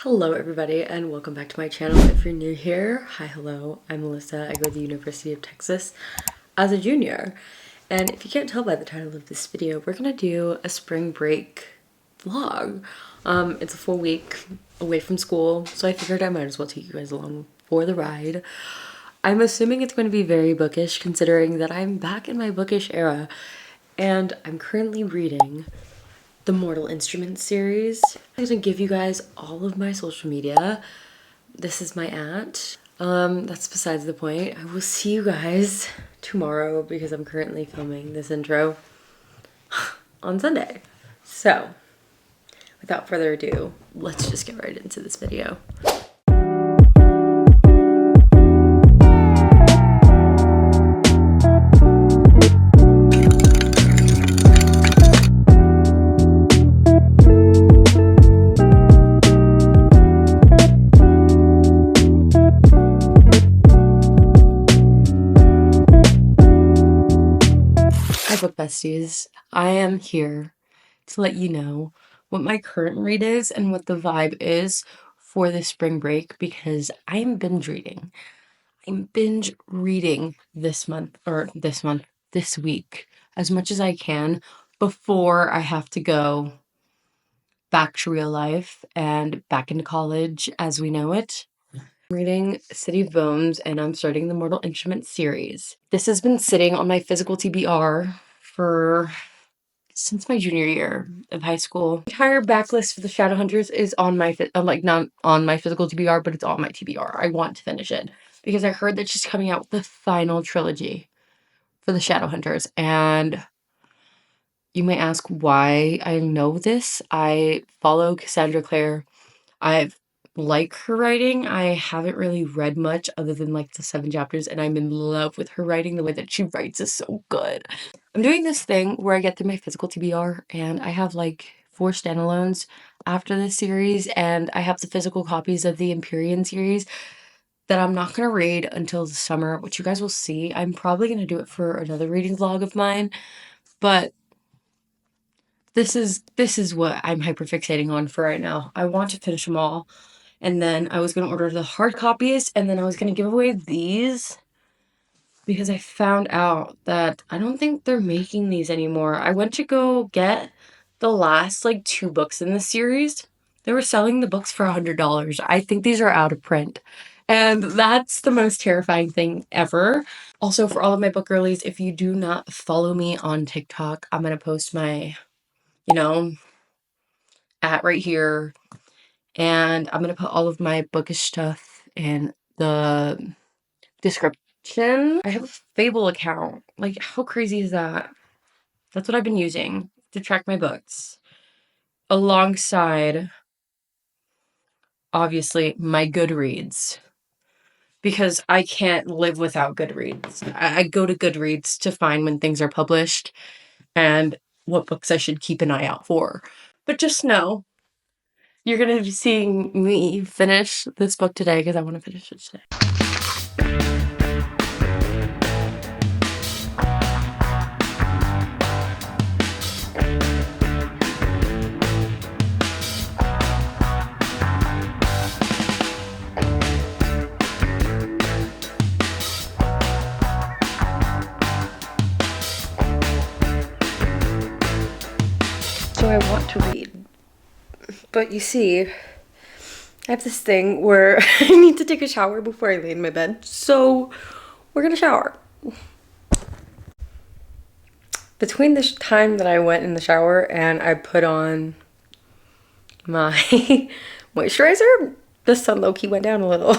Hello everybody and welcome back to my channel. If you're new here, hi, hello, I'm Melissa. I go to the University of Texas as a junior. And if you can't tell by the title of this video, we're gonna do a spring break vlog. It's a full week away from school, so I figured I might as well take you guys along for the ride. I'm assuming it's going to be very bookish considering that I'm back in my bookish era and I'm currently reading the Mortal Instruments series. I'm gonna give you guys all of my social media. This is my aunt. That's besides the point. I will see you guys tomorrow because I'm currently filming this intro on Sunday. So, without further ado, let's just get right into this video. Book besties, I am here to let you know what my current read is and what the vibe is for the spring break because I am binge reading. I'm binge reading this week as much as I can before I have to go back to real life and back into college as we know it. I'm reading City of Bones and I'm starting the Mortal Instruments series. This has been sitting on my physical TBR since my junior year of high school. The entire backlist for the Shadowhunters is on my not on my physical TBR, but it's on my TBR. I want to finish it because I heard that she's coming out with the final trilogy for the Shadowhunters, and you may ask why I know this. I follow Cassandra Clare. I like her writing. I haven't really read much other than like the 7 chapters, and I'm in love with her writing. The way that she writes is so good. I'm doing this thing where I get through my physical TBR and I have like 4 standalones after this series, and I have the physical copies of the Empyrean series that I'm not going to read until the summer, which you guys will see. I'm probably going to do it for another reading vlog of mine, but this is what I'm hyperfixating on for right now. I want to finish them all, and then I was going to order the hard copies, and then I was going to give away these because I found out that I don't think they're making these anymore. I went to go get the last like 2 books in the series. They were selling the books for $100. I think these are out of print. And that's the most terrifying thing ever. Also, for all of my book girlies, if you do not follow me on TikTok, I'm going to post my, at right here. And I'm going to put all of my bookish stuff in the description. I have a Fable account. Like, how crazy is that? That's what I've been using to track my books. Alongside, obviously, my Goodreads. Because I can't live without Goodreads. I go to Goodreads to find when things are published and what books I should keep an eye out for. But just know, you're going to be seeing me finish this book today because I want to finish it today. So I want to read, but you see, I have this thing where I need to take a shower before I lay in my bed, so we're gonna shower. Between the time that I went in the shower and I put on my moisturizer, the sun low-key went down a little.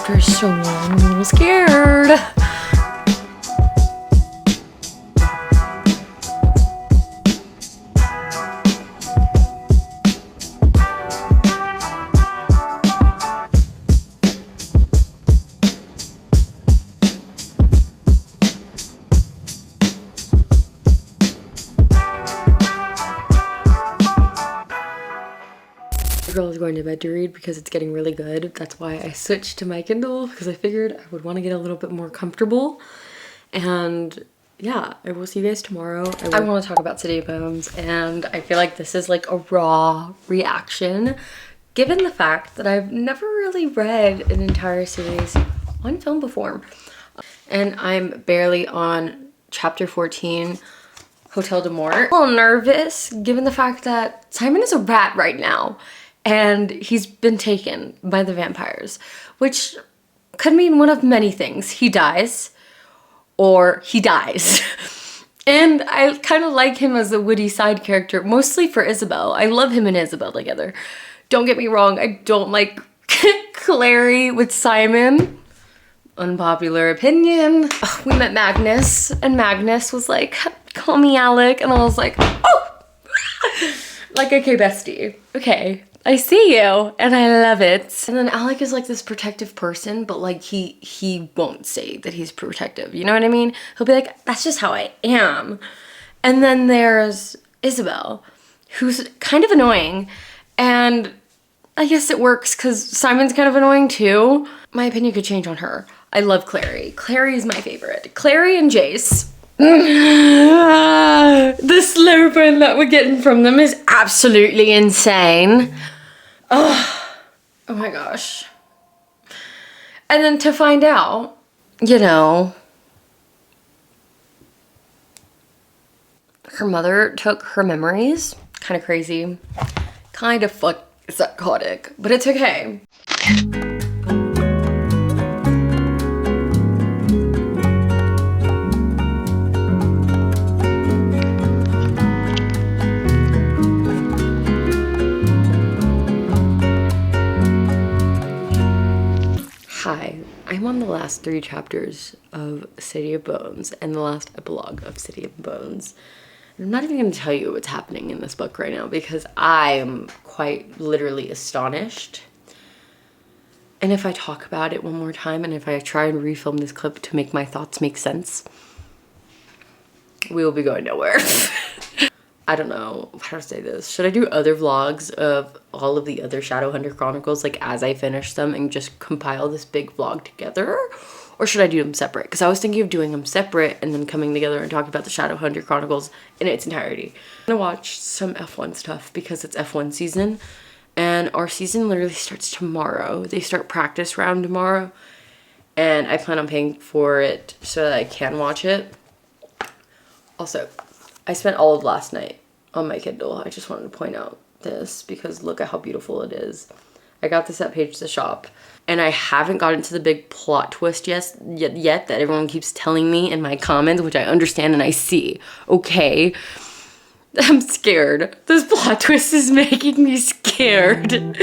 after so long, I'm a little scared. Girl is going to bed to read because it's getting really good. That's why I switched to my Kindle, because I figured I would want to get a little bit more comfortable. And yeah, I will see you guys tomorrow. I want to talk about City of Bones, and I feel like this is like a raw reaction given the fact that I've never really read an entire series on film before. And I'm barely on chapter 14, Hotel de Mort. I'm a little nervous given the fact that Simon is a rat right now. And he's been taken by the vampires, which could mean one of many things. He dies, or he dies. And I kind of like him as a witty side character, mostly for Isabel. I love him and Isabel together. Don't get me wrong, I don't like Clary with Simon. Unpopular opinion. Ugh, we met Magnus, and Magnus was like, call me Alec, and I was like, oh! Like, okay, bestie, okay. I see you, and I love it. And then Alec is like this protective person, but like he won't say that he's protective. You know what I mean? He'll be like, that's just how I am. And then there's Isabel, who's kind of annoying. And I guess it works because Simon's kind of annoying too. My opinion could change on her. I love Clary. Clary is my favorite. Clary and Jace. The slow burn that we're getting from them is absolutely insane. Oh my gosh. And then to find out, you know, her mother took her memories. Kind of crazy. Kind of psychotic, but it's okay. Hi, I'm on the last 3 chapters of City of Bones and the last epilogue of City of Bones. I'm not even going to tell you what's happening in this book right now because I am quite literally astonished. And if I talk about it one more time and if I try and refilm this clip to make my thoughts make sense, we will be going nowhere. I don't know how to say this. Should I do other vlogs of all of the other Shadowhunter Chronicles, like as I finish them, and just compile this big vlog together? Or should I do them separate? Because I was thinking of doing them separate and then coming together and talking about the Shadowhunter Chronicles in its entirety. I'm gonna watch some F1 stuff because it's F1 season. And our season literally starts tomorrow. They start practice round tomorrow. And I plan on paying for it so that I can watch it. Also, I spent all of last night on my Kindle. I just wanted to point out this because look at how beautiful it is. I got this at Page the Shop, and I haven't gotten to the big plot twist yet that everyone keeps telling me in my comments, which I understand and I see. Okay. I'm scared. This plot twist is making me scared.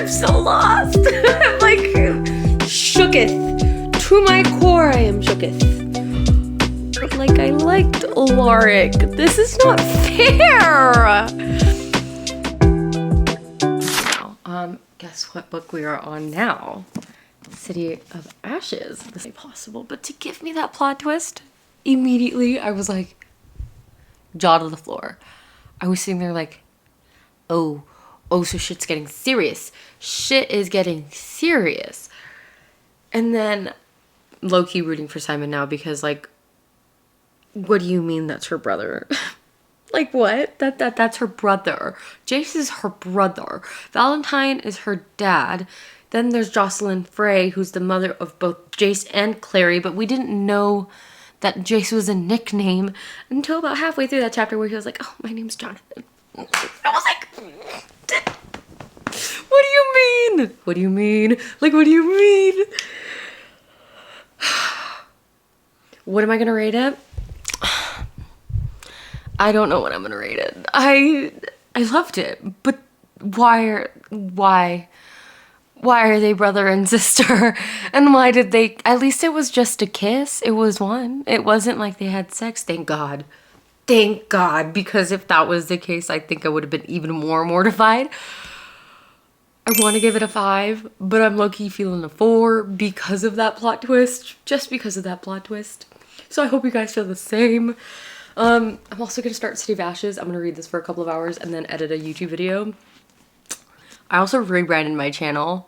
So lost. I'm like shooketh. To my core I am shooketh. But like I liked Alaric. This is not fair. Now, guess what book we are on now? City of Ashes. This ain't possible, but to give me that plot twist, immediately I was like jaw to the floor. I was sitting there like, oh, so shit's getting serious. Shit is getting serious. And then low-key rooting for Simon now because like, what do you mean that's her brother? Like what? That's her brother. Jace is her brother. Valentine is her dad. Then there's Jocelyn Frey, who's the mother of both Jace and Clary, but we didn't know that Jace was a nickname until about halfway through that chapter where he was like, oh, my name's Jonathan. I was like, What do you mean? What do you mean? Like, what do you mean? What am I gonna rate it? I don't know what I'm gonna rate it. I loved it, but why are they brother and sister? And why did they, at least it was just a kiss. It was one. It wasn't like they had sex. Thank God. Thank God, because if that was the case, I think I would have been even more mortified. I want to give it a 5, but I'm low-key feeling a 4 because of that plot twist. Just because of that plot twist. So I hope you guys feel the same. I'm also going to start City of Ashes. I'm going to read this for a couple of hours and then edit a YouTube video. I also rebranded my channel.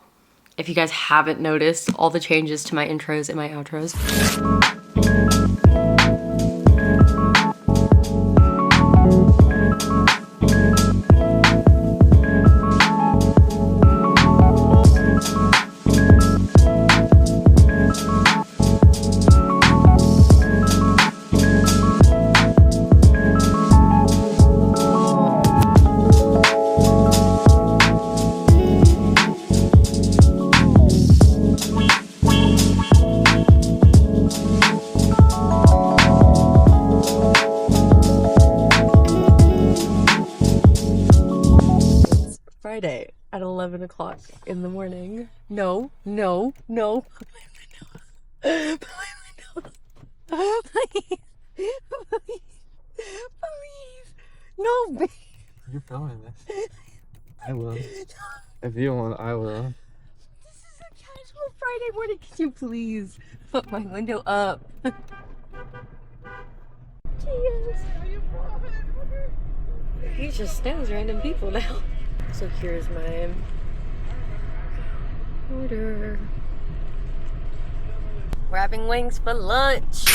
If you guys haven't noticed all the changes to my intros and my outros. Friday at 11 o'clock in the morning. No. Please. No, babe. You're filming this. I will. If you want, I will. This is a casual Friday morning. Could you please put my window up? Cheers. He just stands random people now. So here's my order. We're having wings for lunch.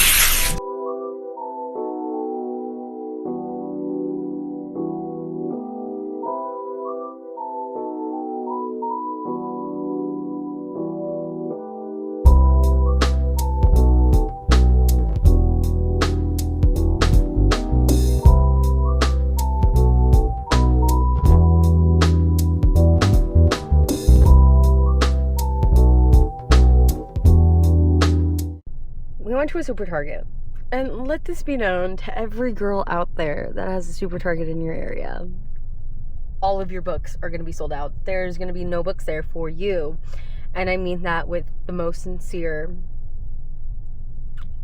We went to a super Target, and let this be known to every girl out there that has a super Target in your area. All of your books are going to be sold out. There's going to be no books there for you. And I mean that with the most sincere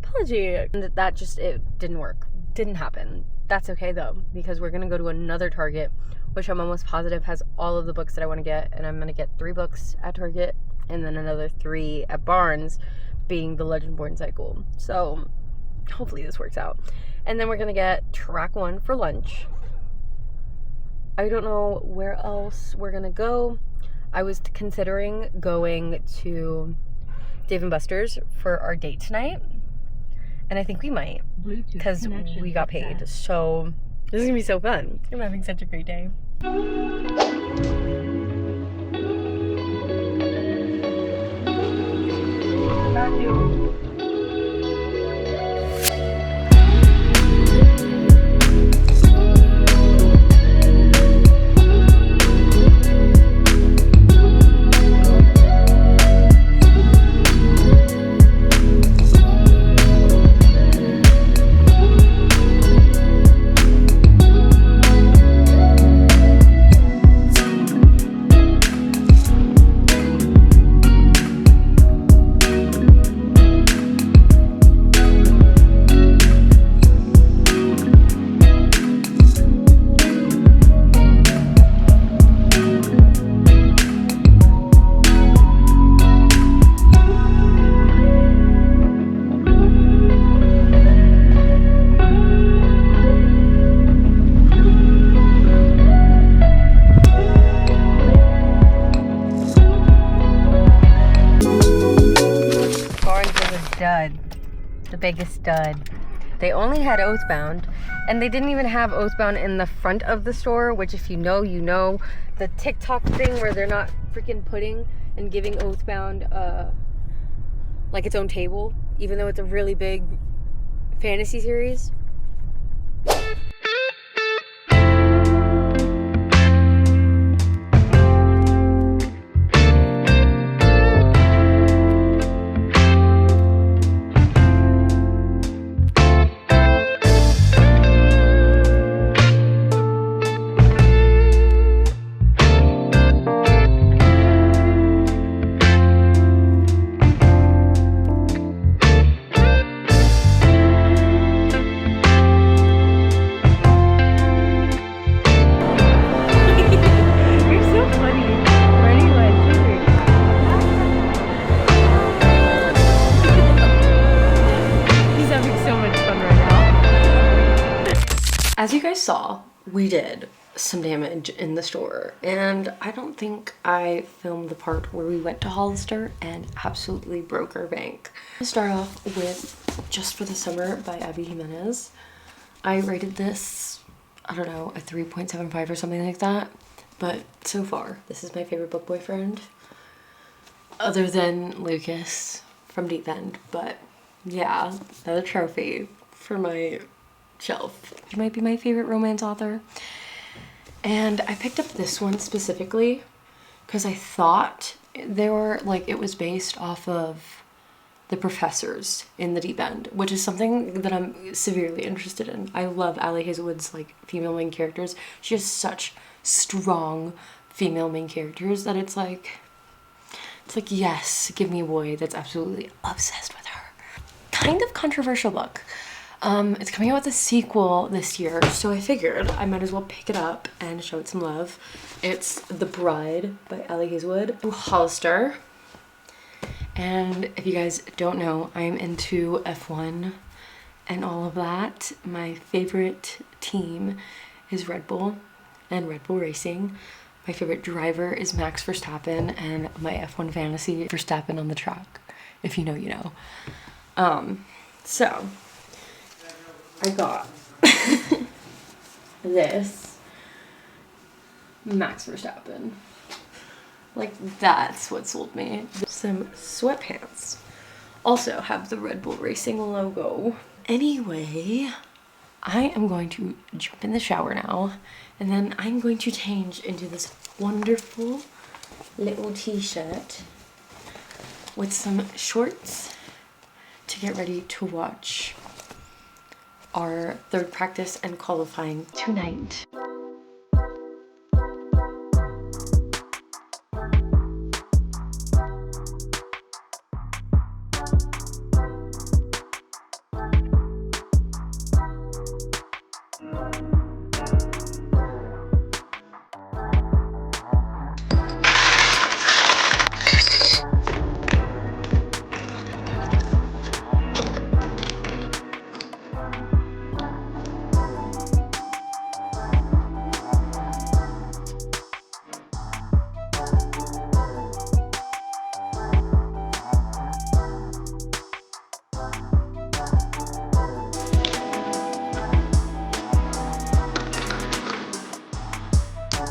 apology. And that just, it didn't work. Didn't happen. That's okay though, because we're going to go to another Target, which I'm almost positive has all of the books that I want to get. And I'm going to get 3 books at Target and then another 3 at Barnes, being the Legendborn cycle. So hopefully this works out. And then we're gonna get track 1 for lunch. I don't know where else we're gonna go. I was considering going to Dave & Buster's for our date tonight, and I think we might, because we got paid. So this is gonna be so fun. I'm having such a great day. Got you. The biggest stud. They only had Oathbound, and they didn't even have Oathbound in the front of the store, which if you know, you know. The TikTok thing where they're not freaking putting and giving Oathbound like its own table, even though it's a really big fantasy series. As you guys saw, we did some damage in the store, and I don't think I filmed the part where we went to Hollister and absolutely broke our bank. To start off with Just for the Summer by Abby Jimenez. I rated this, I don't know, a 3.75 or something like that, but so far this is my favorite book boyfriend other than Lucas from Deep End. But yeah, another trophy for my shelf. He might be my favorite romance author. And I picked up this one specifically because I thought it was based off of the professors in the Deep End, which is something that I'm severely interested in. I love Allie Hazelwood's like female main characters. She has such strong female main characters that it's like yes, give me a boy that's absolutely obsessed with her. Kind of controversial book. It's coming out with a sequel this year, so I figured I might as well pick it up and show it some love. It's The Bride by Allie Hazelwood, Hollister. And if you guys don't know, I'm into F1 and all of that. My favorite team is Red Bull and Red Bull Racing. My favorite driver is Max Verstappen, and my F1 fantasy, Verstappen on the track. If you know, you know. So I got this Max Verstappen. Like, that's what sold me. Some sweatpants. Also have the Red Bull Racing logo. Anyway, I am going to jump in the shower now, and then I'm going to change into this wonderful little t-shirt with some shorts to get ready to watch our third practice and qualifying tonight.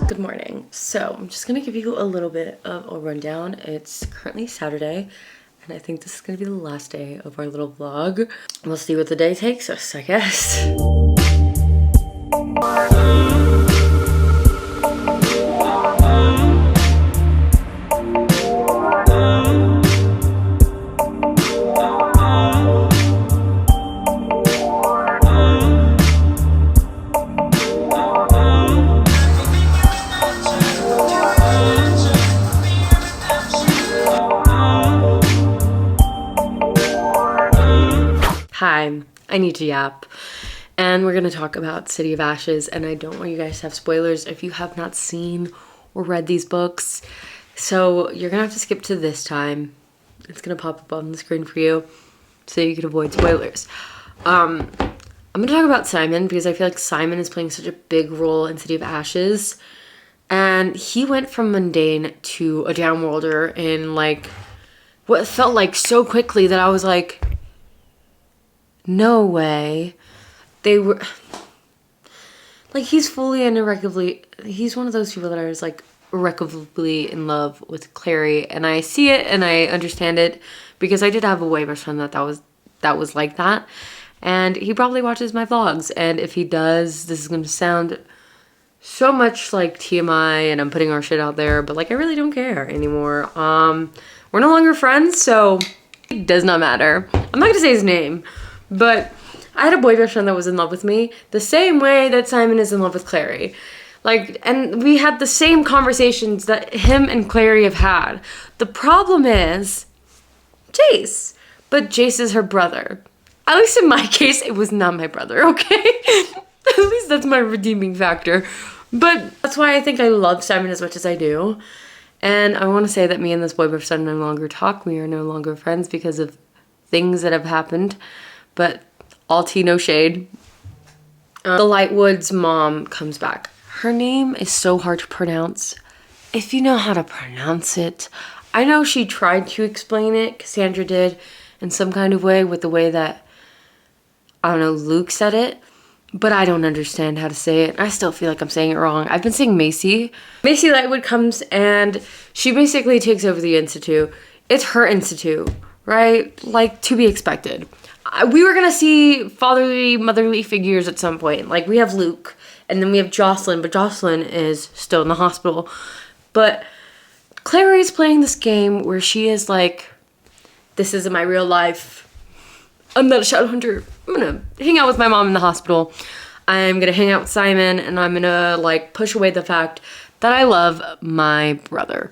Good morning. So I'm just gonna give you a little bit of a rundown. It's currently Saturday, and I think this is gonna be the last day of our little vlog. We'll see what the day takes us, I guess. Hi, I need to yap, and we're gonna talk about City of Ashes, and I don't want you guys to have spoilers if you have not seen or read these books, so you're gonna have to skip to this time. It's gonna pop up on the screen for you so you can avoid spoilers. I'm gonna talk about Simon because I feel like Simon is playing such a big role in City of Ashes, and he went from mundane to a downworlder in like what felt like so quickly that I was like, no way. They were like, he's fully and irrevocably, he's one of those people that I was like irrevocably in love with Clary, and I see it and I understand it because I did have a way best friend that was like that, and he probably watches my vlogs, and if he does, this is going to sound so much like TMI and I'm putting our shit out there, but like I really don't care anymore. We're no longer friends, so it does not matter. I'm not gonna say his name, but I had a boyfriend that was in love with me the same way that Simon is in love with Clary. Like, and we had the same conversations that him and Clary have had. The problem is Jace, but Jace is her brother. At least in my case, it was not my brother, okay? At least that's my redeeming factor. But that's why I think I love Simon as much as I do. And I want to say that me and this boyfriend no longer talk. We are no longer friends because of things that have happened. But all tea, no shade. The Lightwood's mom comes back. Her name is so hard to pronounce. If you know how to pronounce it. I know she tried to explain it, Cassandra did, in some kind of way with the way that, I don't know, Luke said it. But I don't understand how to say it. I still feel like I'm saying it wrong. I've been saying Macy. Macy Lightwood comes and she basically takes over the Institute. It's her Institute, right? Like, to be expected. We were gonna see fatherly, motherly figures at some point. Like, we have Luke, and then we have Jocelyn, but Jocelyn is still in the hospital. But Clary's playing this game where she is like, this isn't my real life. I'm not a shadow hunter. I'm gonna hang out with my mom in the hospital. I'm gonna hang out with Simon, and I'm gonna, like, push away the fact that I love my brother.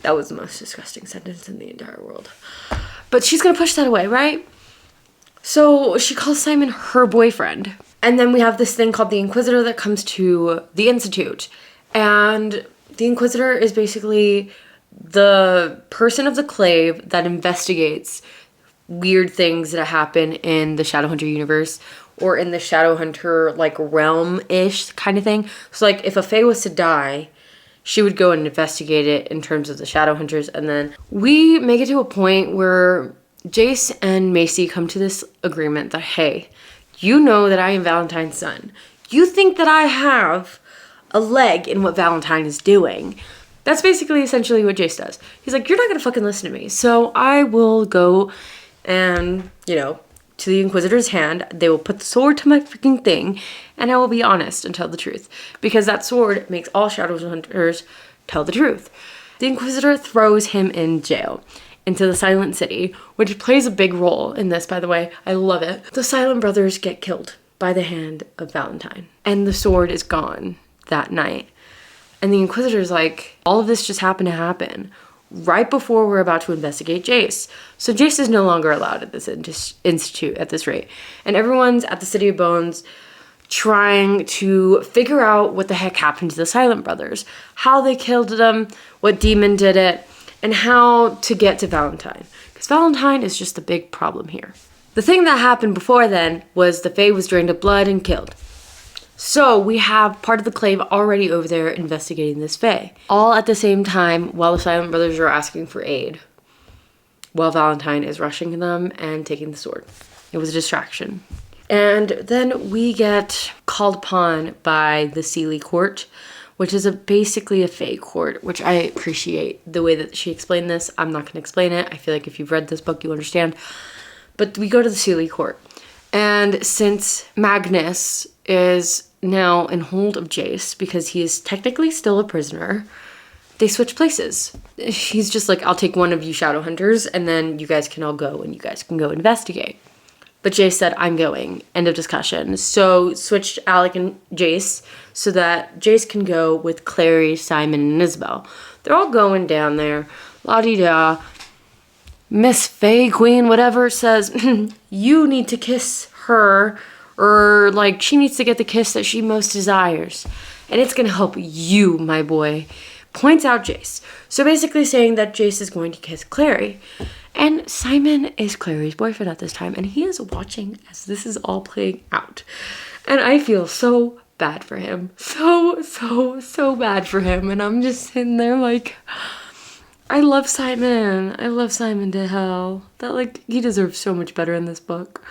That was the most disgusting sentence in the entire world. But she's gonna push that away, right? So she calls Simon her boyfriend. And then we have this thing called the Inquisitor that comes to the Institute. And the Inquisitor is basically the person of the Clave that investigates weird things that happen in the Shadowhunter universe or in the Shadowhunter, like, realm-ish kind of thing. So, like, if a Fae was to die, she would go and investigate it in terms of the Shadowhunters. And then we make it to a point where Jace and Macy come to this agreement that, hey, you know that I am Valentine's son. You think that I have a leg in what Valentine is doing. That's basically essentially what Jace does. He's like, you're not gonna fucking listen to me. So I will go and, you know, to the Inquisitor's hand, they will put the sword to my freaking thing, and I will be honest and tell the truth. Because that sword makes all Shadowhunters tell the truth. The Inquisitor throws him in jail, into the Silent City, which plays a big role in this, by the way. I love it. The Silent brothers get killed by the hand of Valentine, and the sword is gone that night. And the Inquisitor's like, all of this just happened to happen right before we're about to investigate Jace. So Jace is no longer allowed at this institute at this rate. And everyone's at the City of Bones trying to figure out what the heck happened to the Silent brothers, how they killed them, what demon did it, and how to get to Valentine. Because Valentine is just the big problem here. The thing that happened before then was the Fae was drained of blood and killed. So we have part of the Clave already over there investigating this Fae. All at the same time while the Silent brothers are asking for aid. While Valentine is rushing them and taking the sword. It was a distraction. And then we get called upon by the Sealy Court, which is basically a Fae court, which I appreciate the way that she explained this. I'm not going to explain it. I feel like if you've read this book, you understand. But we go to the Sealy Court. And since Magnus is now in hold of Jace, because he is technically still a prisoner, they switch places. He's just like, I'll take one of you Shadowhunters, and then you guys can all go, and you guys can go investigate. But Jace said, I'm going. End of discussion. So switched Alec and Jace so that Jace can go with Clary, Simon, and Isabel. They're all going down there. La-di-da. Miss Fae Queen, whatever, says, you need to kiss her, or, like, she needs to get the kiss that she most desires. And it's going to help you, my boy. Points out Jace. So basically saying that Jace is going to kiss Clary. And Simon is Clary's boyfriend at this time, and he is watching as this is all playing out. And I feel so bad for him. So bad for him. And I'm just sitting there like, I love Simon. I love Simon to hell. That, like, he deserves so much better in this book.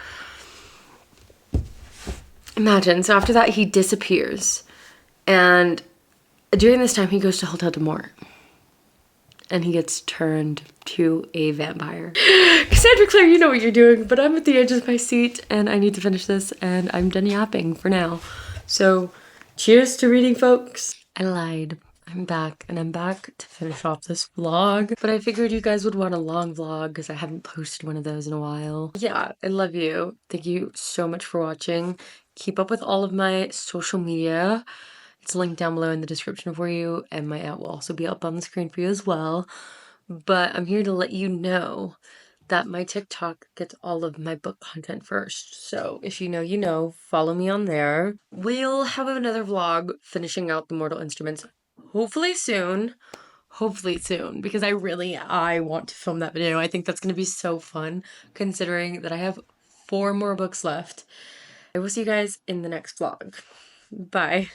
Imagine, so after that he disappears. And during this time he goes to Hotel de Mort. And he gets turned to a vampire. Cassandra Clare, you know what you're doing, but I'm at the edge of my seat and I need to finish this and I'm done yapping for now. So, cheers to reading, folks. I lied. I'm back and I'm back to finish off this vlog. But I figured you guys would want a long vlog because I haven't posted one of those in a while. Yeah, I love you. Thank you so much for watching. Keep up with all of my social media. It's linked down below in the description for you, and my ad will also be up on the screen for you as well. But I'm here to let you know that my TikTok gets all of my book content first. So if you know, you know, follow me on there. We'll have another vlog finishing out the Mortal Instruments hopefully soon. Hopefully soon, because I want to film that video. I think that's going to be so fun, considering that I have 4 more books left. I will see you guys in the next vlog. Bye.